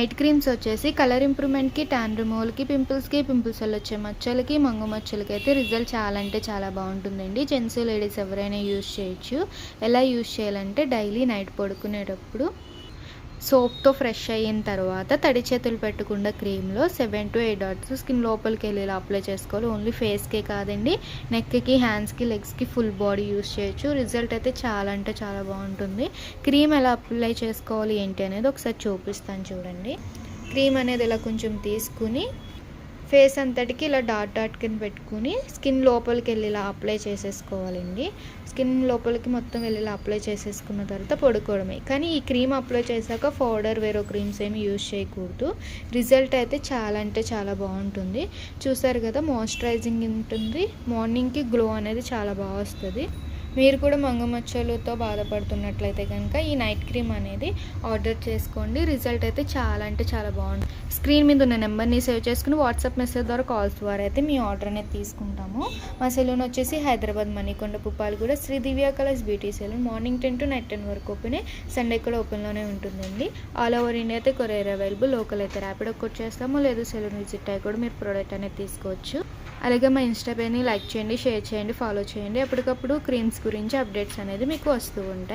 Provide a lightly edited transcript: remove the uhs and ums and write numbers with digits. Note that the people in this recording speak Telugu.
నైట్ క్రీమ్స్ వచ్చేసి కలర్ ఇంప్రూవ్మెంట్కి, ట్యాన్ రిమూవల్కి, పింపుల్స్ వల్ల వచ్చే మచ్చలకి, మంగు మచ్చలకి అయితే రిజల్ట్ చాలా అంటే చాలా బాగుంటుందండి. జెంట్స్ లేడీస్ ఎవరైనా యూజ్ చేయొచ్చు. ఎలా యూజ్ చేయాలంటే డైలీ నైట్ పడుకునేటప్పుడు సోప్తో ఫ్రెష్ అయిన తర్వాత తడి చేతులు పెట్టకుండా క్రీమ్లో 7 to 8 డాట్స్ స్కిన్ లోపలికి వెళ్ళి ఇలా అప్లై చేసుకోవాలి. ఓన్లీ ఫేస్కే కాదండి, నెక్కి, హ్యాండ్స్కి, లెగ్స్కి, ఫుల్ బాడీ యూస్ చేయొచ్చు. రిజల్ట్ అయితే చాలా అంటే చాలా బాగుంటుంది. క్రీమ్ ఎలా అప్లై చేసుకోవాలి ఏంటి అనేది ఒకసారి చూపిస్తాను చూడండి. క్రీమ్ అనేది ఇలా కొంచెం తీసుకుని ఫేస్ అంతటికి ఇలా డాట్ కింద పెట్టుకుని స్కిన్ లోపలికి వెళ్ళి ఇలా అప్లై చేసేసుకోవాలండి. స్కిన్ లోపలికి మొత్తం వెళ్ళి ఇలా అప్లై చేసేసుకున్న తర్వాత పడుకోవడమే. కానీ ఈ క్రీమ్ అప్లై చేశాక పౌడర్ వేరే క్రీమ్స్ ఏమి యూజ్ చేయకూడదు. రిజల్ట్ అయితే చాలా అంటే చాలా బాగుంటుంది. చూసారు కదా, మాయిశ్చరైజింగ్ ఉంటుంది. మార్నింగ్కి గ్లో అనేది చాలా బాగా వస్తుంది. మీరు కూడా మంగు మచ్చలతో బాధపడుతున్నట్లయితే కనుక ఈ నైట్ క్రీమ్ అనేది ఆర్డర్ చేసుకోండి. రిజల్ట్ అయితే చాలా అంటే చాలా బాగుంటుంది. స్క్రీన్ మీద ఉన్న నెంబర్ని సేవ్ చేసుకుని వాట్సాప్ మెసేజ్ ద్వారా, కాల్స్ ద్వారా అయితే మీ ఆర్డర్ అనేది తీసుకుంటాము. మా సెలూన్ వచ్చేసి Hyderabad Manikonda Puppalaguda Shri Divya colours beauty salon. Morning 10 to night 10 వరకు ఓపెన్, సండే కూడా ఓపెన్లోనే ఉంటుందండి. ఆల్ ఓవర్ ఇండియా అయితే కొరియర్ అవైలబుల్. లోకల్ అయితే ర్యాపిడో కొట్ చేస్తాము, లేదు సెలూన్ విజిట్ అయ్యి కూడా మీరు ప్రోడక్ట్ అనేది తీసుకోవచ్చు. అలాగే మా ఇన్స్టా పేజ్ని లైక్ చేయండి, షేర్ చేయండి, ఫాలో చేయండి. అప్పటికప్పుడు క్రీమ్స్ గురించి అప్డేట్స్ అనేది మీకు వస్తూ ఉంటాయి.